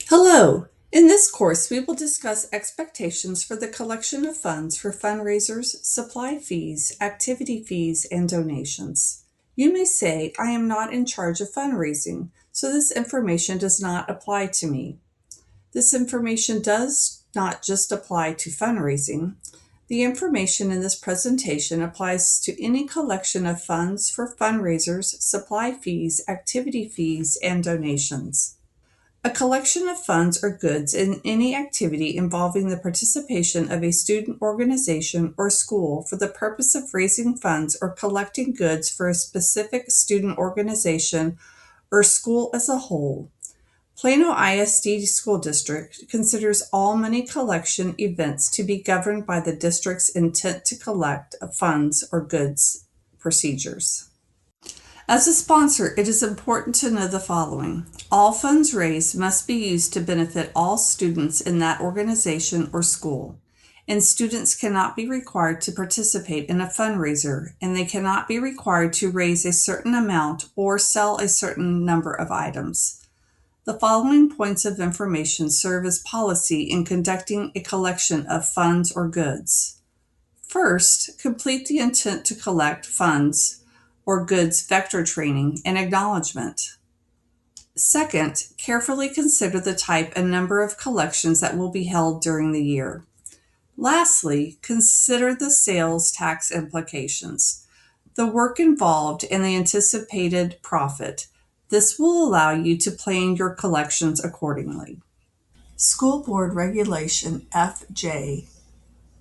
Hello! In this course, we will discuss expectations for the collection of funds for fundraisers, supply fees, activity fees, and donations. You may say, I am not in charge of fundraising, so this information does not apply to me. This information does not just apply to fundraising. The information in this presentation applies to any collection of funds for fundraisers, supply fees, activity fees, and donations. A collection of funds or goods in any activity involving the participation of a student organization or school for the purpose of raising funds or collecting goods for a specific student organization or school as a whole. Plano ISD School District considers all money collection events to be governed by the district's intent to collect funds or goods procedures. As a sponsor, it is important to know the following. All funds raised must be used to benefit all students in that organization or school, and students cannot be required to participate in a fundraiser, and they cannot be required to raise a certain amount or sell a certain number of items. The following points of information serve as policy in conducting a collection of funds or goods. First, complete the intent to collect funds or goods vector training and acknowledgement. Second, carefully consider the type and number of collections that will be held during the year. Lastly, consider the sales tax implications, the work involved, and the anticipated profit. This will allow you to plan your collections accordingly. School Board Regulation FJ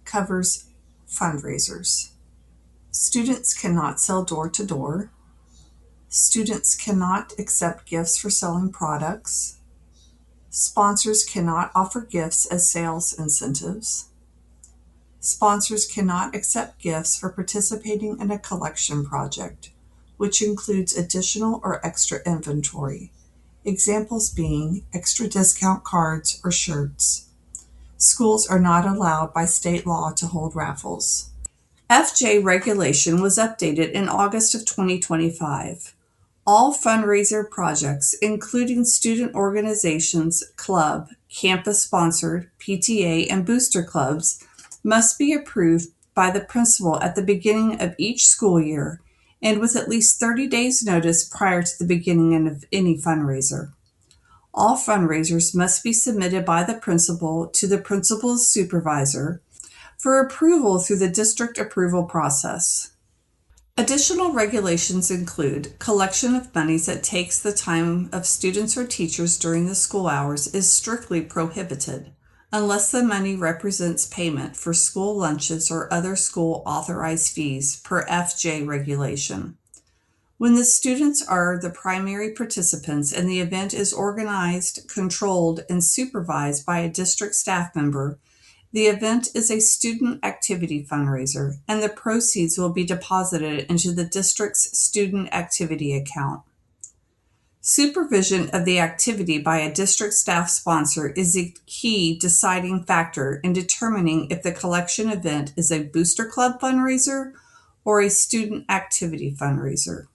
covers fundraisers. Students cannot sell door to door. Students cannot accept gifts for selling products. Sponsors cannot offer gifts as sales incentives. Sponsors cannot accept gifts for participating in a collection project, which includes additional or extra inventory, examples being extra discount cards or shirts. Schools are not allowed by state law to hold raffles. FJ regulation was updated in August of 2025. All fundraiser projects, including student organizations, club, campus-sponsored, PTA, and booster clubs, must be approved by the principal at the beginning of each school year and with at least 30 days' notice prior to the beginning of any fundraiser. All fundraisers must be submitted by the principal to the principal's supervisor for approval through the district approval process. Additional regulations include collection of monies that takes the time of students or teachers during the school hours is strictly prohibited, unless the money represents payment for school lunches or other school authorized fees per FJ regulation. When the students are the primary participants and the event is organized, controlled, and supervised by a district staff member, the event is a student activity fundraiser, and the proceeds will be deposited into the district's student activity account. Supervision of the activity by a district staff sponsor is a key deciding factor in determining if the collection event is a booster club fundraiser or a student activity fundraiser.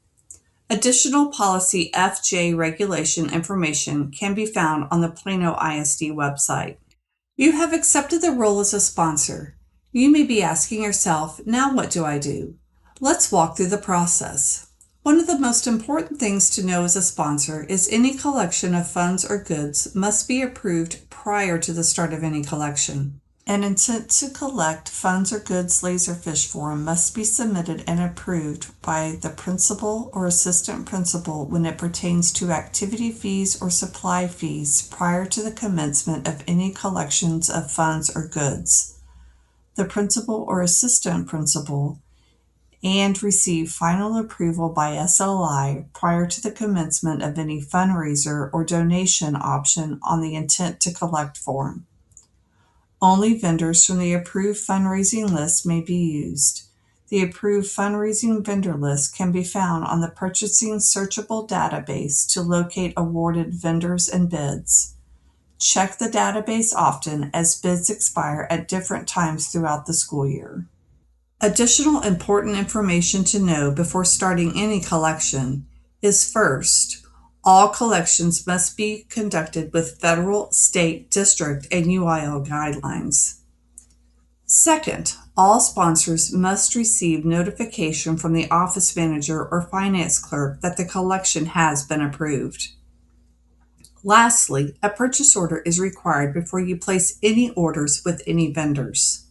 Additional policy FJ regulation information can be found on the Plano ISD website. You have accepted the role as a sponsor. You may be asking yourself, now what do I do? Let's walk through the process. One of the most important things to know as a sponsor is any collection of funds or goods must be approved prior to the start of any collection. An intent to collect funds or goods Laserfish form must be submitted and approved by the principal or assistant principal when it pertains to activity fees or supply fees prior to the commencement of any collections of funds or goods. The principal or assistant principal and receive final approval by SLI prior to the commencement of any fundraiser or donation option on the intent to collect form. Only vendors from the approved fundraising list may be used. The approved fundraising vendor list can be found on the Purchasing Searchable database to locate awarded vendors and bids. Check the database often as bids expire at different times throughout the school year. Additional important information to know before starting any collection is first, All collections must be conducted with federal, state, district, and UIL guidelines. Second, all sponsors must receive notification from the office manager or finance clerk that the collection has been approved. Lastly, a purchase order is required before you place any orders with any vendors.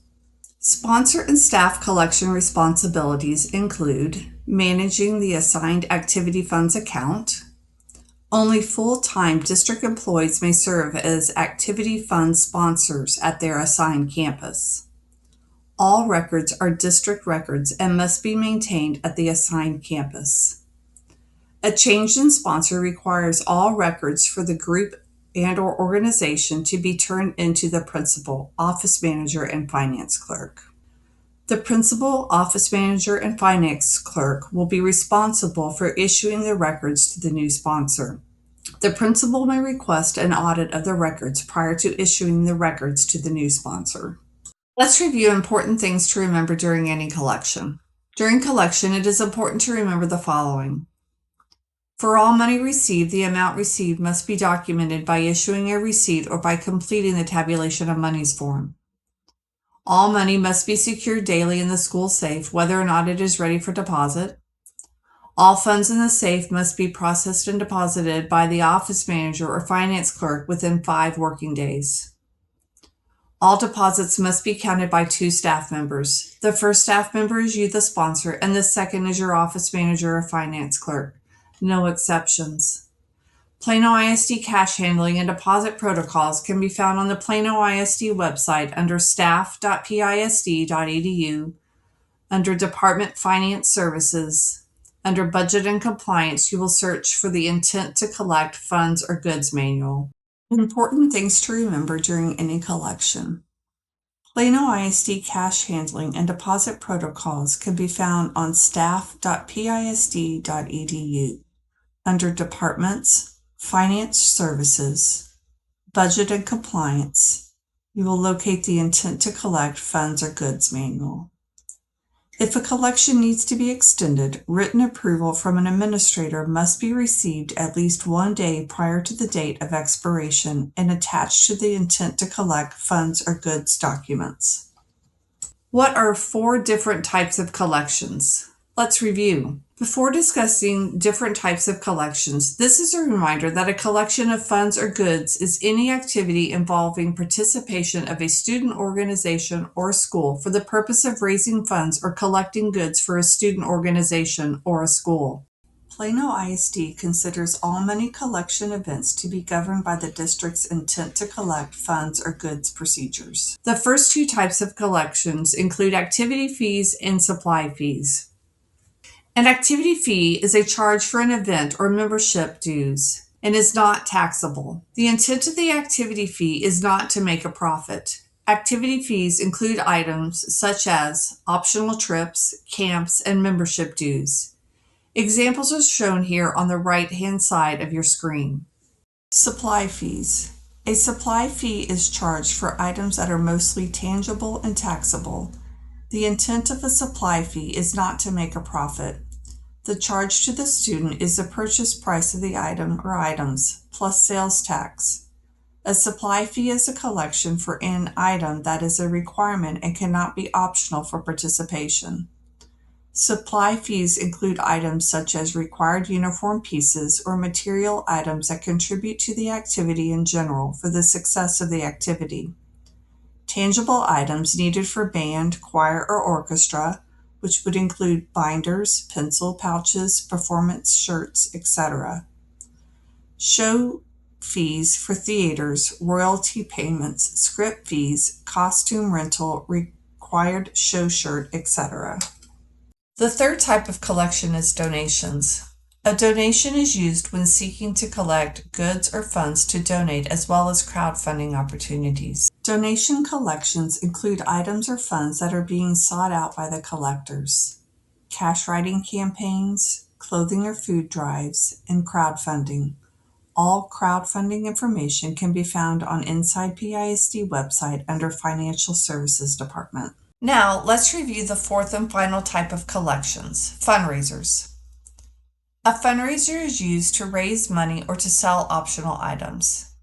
Sponsor and staff collection responsibilities include managing the assigned activity funds account. Only full-time district employees may serve as activity fund sponsors at their assigned campus. All records are district records and must be maintained at the assigned campus. A change in sponsor requires all records for the group and/or organization to be turned into the principal, office manager, and finance clerk. The principal, office manager, and finance clerk will be responsible for issuing the records to the new sponsor. The principal may request an audit of the records prior to issuing the records to the new sponsor. Let's review important things to remember during any collection. During collection, it is important to remember the following. For all money received, the amount received must be documented by issuing a receipt or by completing the tabulation of monies form. All money must be secured daily in the school safe, whether or not it is ready for deposit. All funds in the safe must be processed and deposited by the office manager or finance clerk within 5 working days. All deposits must be counted by 2 staff members. The first staff member is you, the sponsor, and the second is your office manager or finance clerk. No exceptions. Plano ISD cash handling and deposit protocols can be found on the Plano ISD website under staff.pisd.edu, under Department Finance Services. Under Budget and Compliance, you will search for the Intent to Collect Funds or Goods Manual. Important things to remember during any collection. Plano ISD cash handling and deposit protocols can be found on staff.pisd.edu. Under Departments, Finance Services, Budget and Compliance, you will locate the Intent to Collect Funds or Goods Manual. If a collection needs to be extended, written approval from an administrator must be received at least 1 day prior to the date of expiration and attached to the Intent to Collect Funds or Goods documents. What are 4 different types of collections? Let's review. Before discussing different types of collections, this is a reminder that a collection of funds or goods is any activity involving participation of a student organization or school for the purpose of raising funds or collecting goods for a student organization or a school. Plano ISD considers all money collection events to be governed by the district's Intent to Collect Funds or Goods procedures. The first 2 types of collections include activity fees and supply fees. An activity fee is a charge for an event or membership dues and is not taxable. The intent of the activity fee is not to make a profit. Activity fees include items such as optional trips, camps, and membership dues. Examples are shown here on the right-hand side of your screen. Supply fees. A supply fee is charged for items that are mostly tangible and taxable. The intent of a supply fee is not to make a profit. The charge to the student is the purchase price of the item or items, plus sales tax. A supply fee is a collection for an item that is a requirement and cannot be optional for participation. Supply fees include items such as required uniform pieces or material items that contribute to the activity in general for the success of the activity. Tangible items needed for band, choir, or orchestra, which would include binders, pencil pouches, performance shirts, etc. Show fees for theaters, royalty payments, script fees, costume rental, required show shirt, etc. The third type of collection is donations. A donation is used when seeking to collect goods or funds to donate, as well as crowdfunding opportunities. Donation collections include items or funds that are being sought out by the collectors, cash writing campaigns, clothing or food drives, and crowdfunding. All crowdfunding information can be found on Inside PISD website under Financial Services Department. Now, let's review the 4th and final type of collections, fundraisers. A fundraiser is used to raise money or to sell optional items.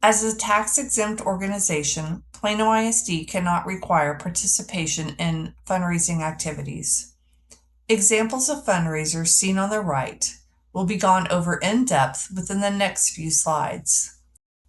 As a tax-exempt organization, Plano ISD cannot require participation in fundraising activities. Examples of fundraisers seen on the right will be gone over in depth within the next few slides.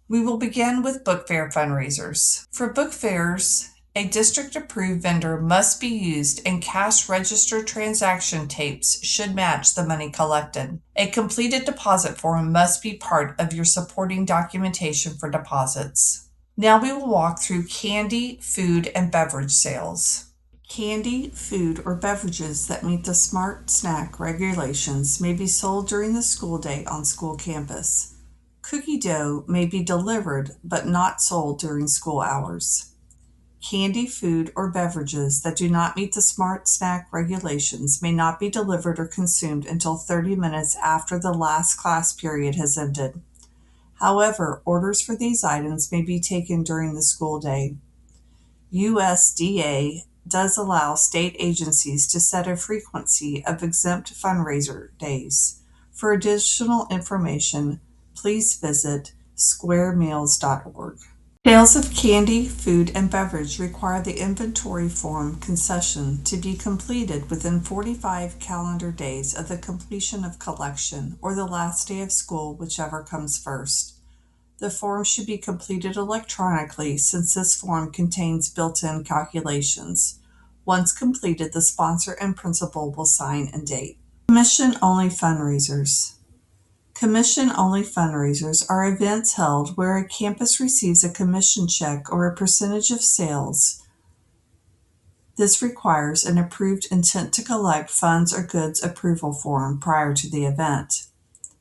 We will begin with book fair fundraisers. For book fairs, a district-approved vendor must be used and cash register transaction tapes should match the money collected. A completed deposit form must be part of your supporting documentation for deposits. Now we will walk through candy, food, and beverage sales. Candy, food, or beverages that meet the Smart Snack regulations may be sold during the school day on school campus. Cookie dough may be delivered but not sold during school hours. Candy, food, or beverages that do not meet the Smart Snack regulations may not be delivered or consumed until 30 minutes after the last class period has ended. However, orders for these items may be taken during the school day. USDA does allow state agencies to set a frequency of exempt fundraiser days. For additional information, please visit squaremeals.org. Sales of candy, food, and beverage require the inventory form concession to be completed within 45 calendar days of the completion of collection or the last day of school, whichever comes first. The form should be completed electronically since this form contains built-in calculations. Once completed, the sponsor and principal will sign and date. Commission-only fundraisers. Commission-only fundraisers are events held where a campus receives a commission check or a percentage of sales. This requires an approved intent to collect funds or goods approval form prior to the event.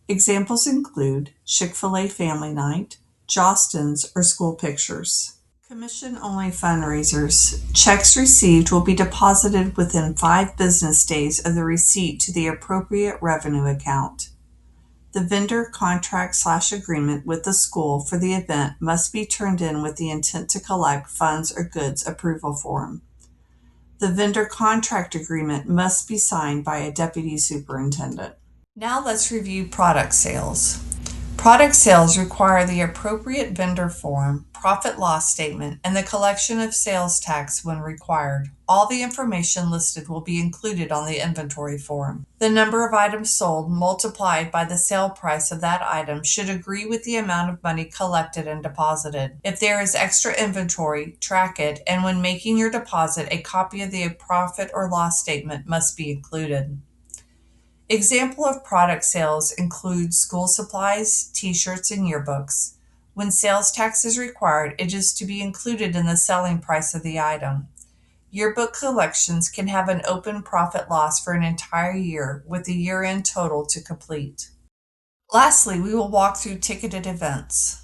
Examples include Chick-fil-A Family Night, Jostens, or school pictures. Commission-only fundraisers. Checks received will be deposited within 5 business days of the receipt to the appropriate revenue account. The vendor contract/agreement with the school for the event must be turned in with the intent to collect funds or goods approval form. The vendor contract agreement must be signed by a deputy superintendent. Now let's review product sales. Product sales require the appropriate vendor form, profit loss statement, and the collection of sales tax when required. All the information listed will be included on the inventory form. The number of items sold multiplied by the sale price of that item should agree with the amount of money collected and deposited. If there is extra inventory, track it, and when making your deposit, a copy of the profit or loss statement must be included. Example of product sales include school supplies, t-shirts, and yearbooks. When sales tax is required, it is to be included in the selling price of the item. Yearbook collections can have an open profit loss for an entire year with the year-end total to complete. Lastly, we will walk through ticketed events.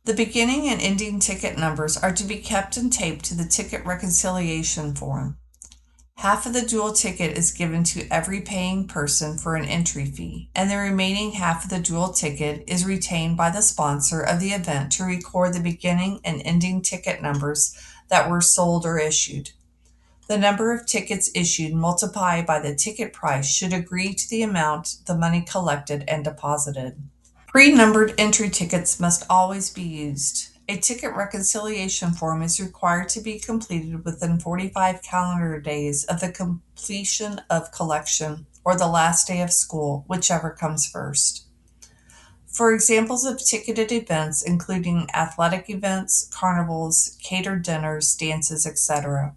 The beginning and ending ticket numbers are to be kept and taped to the ticket reconciliation form. Half of the dual ticket is given to every paying person for an entry fee, and the remaining half of the dual ticket is retained by the sponsor of the event to record the beginning and ending ticket numbers that were sold or issued. The number of tickets issued multiplied by the ticket price should agree to the amount the money collected and deposited. Pre-numbered entry tickets must always be used. A ticket reconciliation form is required to be completed within 45 calendar days of the completion of collection or the last day of school, whichever comes first. For examples of ticketed events, including athletic events, carnivals, catered dinners, dances, etc.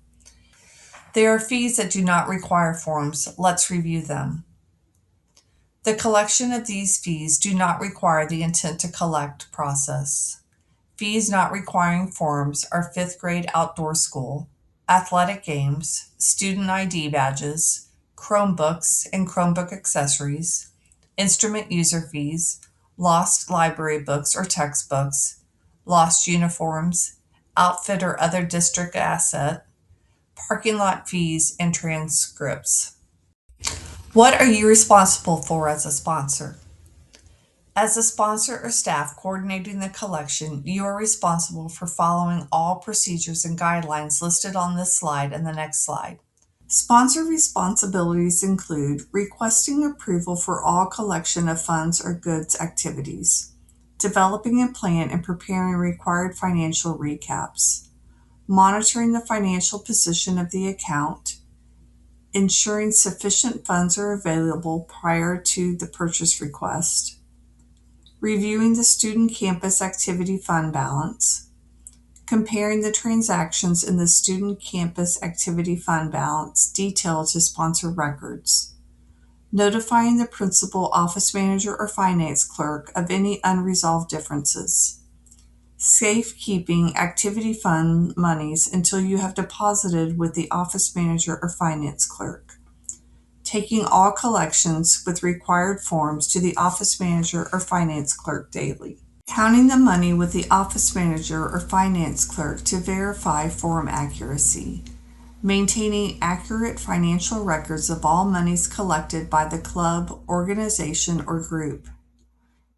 There are fees that do not require forms. Let's review them. The collection of these fees do not require the intent to collect process. Fees not requiring forms are 5th grade outdoor school, athletic games, student ID badges, Chromebooks and Chromebook accessories, instrument user fees, lost library books or textbooks, lost uniforms, outfit or other district asset, parking lot fees, and transcripts. What are you responsible for as a sponsor? As a sponsor or staff coordinating the collection, you are responsible for following all procedures and guidelines listed on this slide and the next slide. Sponsor responsibilities include requesting approval for all collection of funds or goods activities, developing a plan and preparing required financial recaps, monitoring the financial position of the account, ensuring sufficient funds are available prior to the purchase request, reviewing the student campus activity fund balance, comparing the transactions in the student campus activity fund balance detailed to sponsor records, notifying the principal, office manager, or finance clerk of any unresolved differences, safekeeping activity fund monies until you have deposited with the office manager or finance clerk, taking all collections with required forms to the office manager or finance clerk daily, counting the money with the office manager or finance clerk to verify form accuracy, maintaining accurate financial records of all monies collected by the club, organization, or group,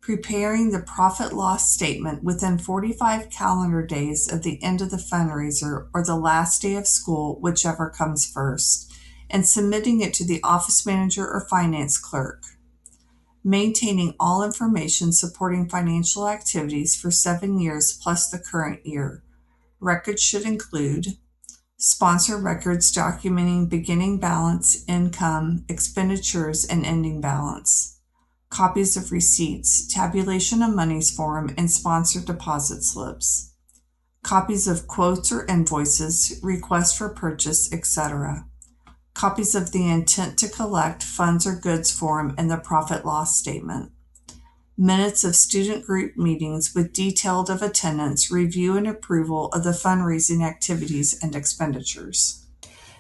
preparing the profit loss statement within 45 calendar days of the end of the fundraiser or the last day of school, whichever comes first, and submitting it to the office manager or finance clerk, maintaining all information supporting financial activities for 7 years plus the current year. Records should include sponsor records documenting beginning balance, income, expenditures, and ending balance, copies of receipts, tabulation of monies form, and sponsor deposit slips, copies of quotes or invoices, requests for purchase, etc., copies of the intent to collect funds or goods form and the profit loss statement, minutes of student group meetings with detailed of attendance, review and approval of the fundraising activities and expenditures.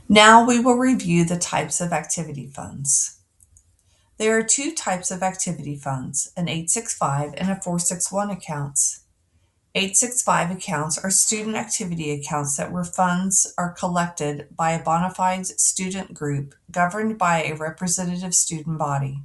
Now we will review the types of activity funds. There are two types of activity funds, an 865 and a 461 accounts. 865 accounts are student activity accounts where funds are collected by a bona fide student group governed by a representative student body.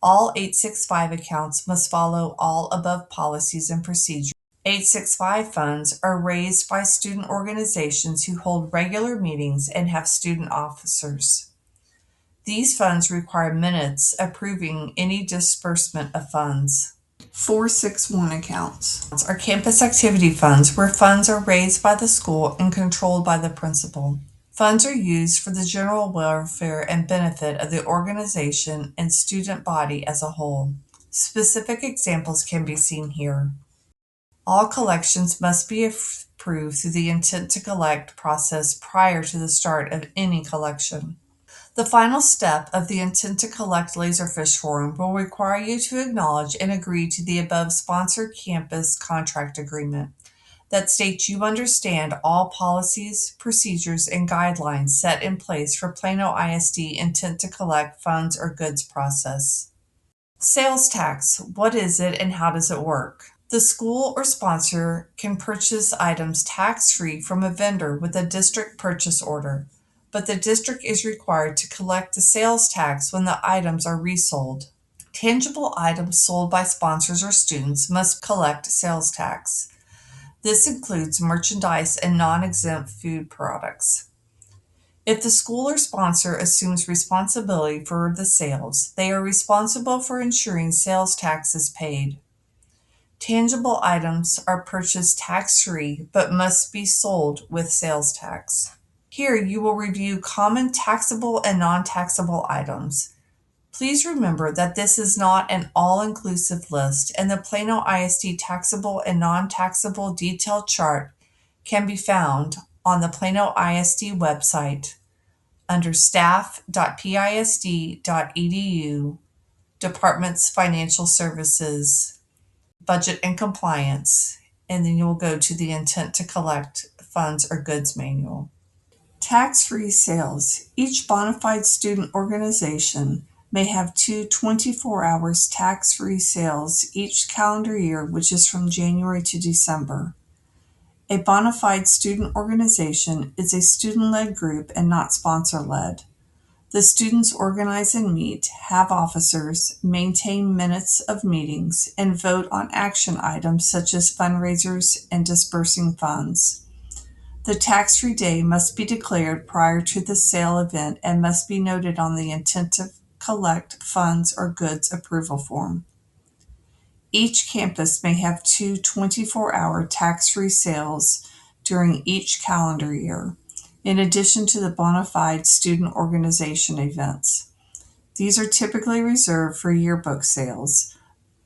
All 865 accounts must follow all above policies and procedures. 865 funds are raised by student organizations who hold regular meetings and have student officers. These funds require minutes approving any disbursement of funds. 461 accounts are campus activity funds where funds are raised by the school and controlled by the principal. Funds are used for the general welfare and benefit of the organization and student body as a whole. Specific examples can be seen here. All collections must be approved through the intent to collect process prior to the start of any collection. The final step of the intent to collect Laserfish form will require you to acknowledge and agree to the above sponsored campus contract agreement that states you understand all policies, procedures, and guidelines set in place for Plano ISD intent to collect funds or goods process. Sales tax, what is it and how does it work? The school or sponsor can purchase items tax-free from a vendor with a district purchase order, but the district is required to collect the sales tax when the items are resold. Tangible items sold by sponsors or students must collect sales tax. This includes merchandise and non-exempt food products. If the school or sponsor assumes responsibility for the sales, they are responsible for ensuring sales tax is paid. Tangible items are purchased tax-free but must be sold with sales tax. Here you will review common taxable and non-taxable items. Please remember that this is not an all-inclusive list, and the Plano ISD taxable and non-taxable detailed chart can be found on the Plano ISD website under staff.pisd.edu, Department's Financial Services, Budget and Compliance, and then you'll go to the Intent to Collect Funds or Goods Manual. Tax-free sales. Each bona fide student organization may have two 24 hours tax-free sales each calendar year, which is from January to December. A bona fide student organization is a student-led group and not sponsor-led. The students organize and meet, have officers, maintain minutes of meetings, and vote on action items such as fundraisers and dispersing funds. The tax-free day must be declared prior to the sale event and must be noted on the intent to collect funds or goods approval form. Each campus may have two 24-hour tax-free sales during each calendar year, in addition to the bona fide student organization events. These are typically reserved for yearbook sales,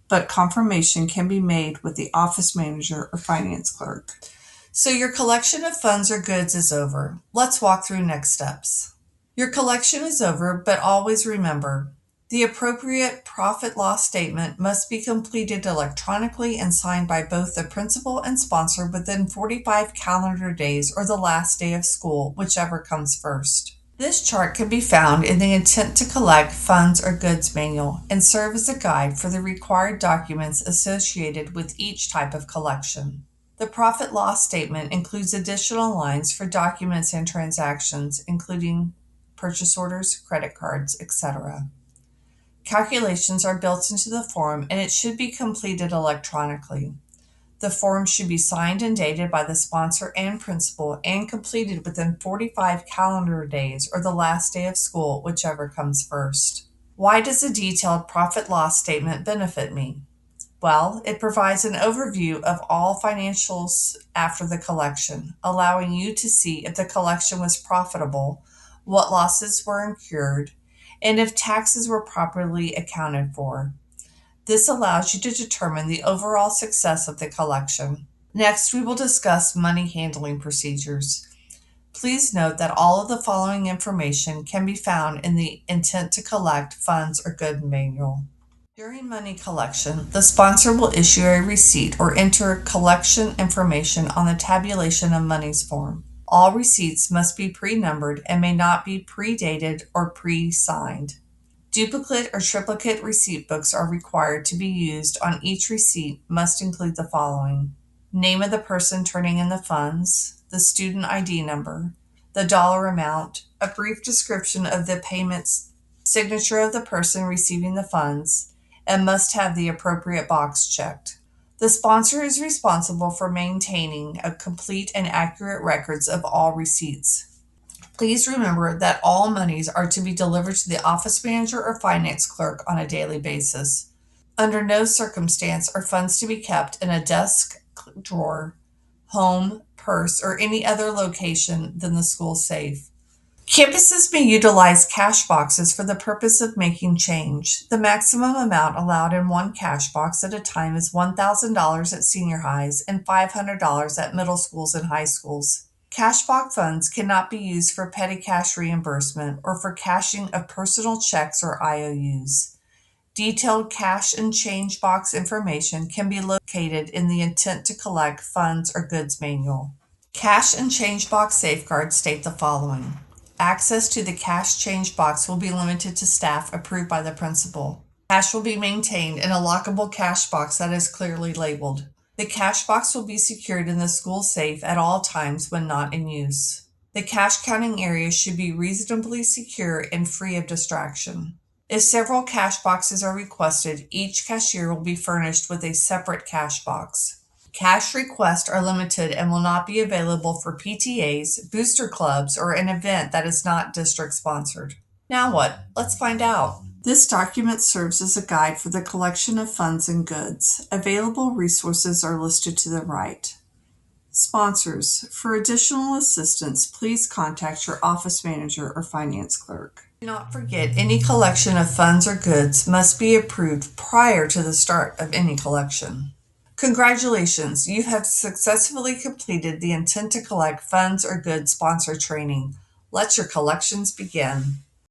but confirmation can be made with the office manager or finance clerk. So your collection of funds or goods is over. Let's walk through next steps. Your collection is over, but always remember, the appropriate profit loss statement must be completed electronically and signed by both the principal and sponsor within 45 calendar days or the last day of school, whichever comes first. This chart can be found in the Intent to Collect Funds or Goods manual and serve as a guide for the required documents associated with each type of collection. The profit loss statement includes additional lines for documents and transactions, including purchase orders, credit cards, etc. Calculations are built into the form and it should be completed electronically. The form should be signed and dated by the sponsor and principal and completed within 45 calendar days or the last day of school, whichever comes first. Why does a detailed profit loss statement benefit me? Well, it provides an overview of all financials after the collection, allowing you to see if the collection was profitable, what losses were incurred, and if taxes were properly accounted for. This allows you to determine the overall success of the collection. Next, we will discuss money handling procedures. Please note that all of the following information can be found in the Intent to Collect Funds or Goods manual. During money collection, the sponsor will issue a receipt or enter collection information on the tabulation of monies form. All receipts must be pre-numbered and may not be pre-dated or pre-signed. Duplicate or triplicate receipt books are required to be used on each receipt must include the following: name of the person turning in the funds, the student ID number, the dollar amount, a brief description of the payments, signature of the person receiving the funds, and must have the appropriate box checked. The sponsor is responsible for maintaining a complete and accurate records of all receipts. Please remember that all monies are to be delivered to the office manager or finance clerk on a daily basis. Under no circumstance are funds to be kept in a desk, drawer, home, purse, or any other location than the school safe. Campuses may utilize cash boxes for the purpose of making change. The maximum amount allowed in one cash box at a time is $1,000 at senior highs and $500 at middle schools and high schools. Cash box funds cannot be used for petty cash reimbursement or for cashing of personal checks or IOUs. Detailed cash and change box information can be located in the Intent to Collect Funds or Goods manual. Cash and change box safeguards state the following: access to the cash change box will be limited to staff approved by the principal. Cash will be maintained in a lockable cash box that is clearly labeled. The cash box will be secured in the school safe at all times when not in use. The cash counting area should be reasonably secure and free of distraction. If several cash boxes are requested, each cashier will be furnished with a separate cash box. Cash requests are limited and will not be available for PTAs, booster clubs, or an event that is not district sponsored. Now what? Let's find out. This document serves as a guide for the collection of funds and goods. Available resources are listed to the right. Sponsors. For additional assistance, please contact your office manager or finance clerk. Do not forget, any collection of funds or goods must be approved prior to the start of any collection. Congratulations, you have successfully completed the Intent to Collect Funds or Goods sponsor training. Let your collections begin.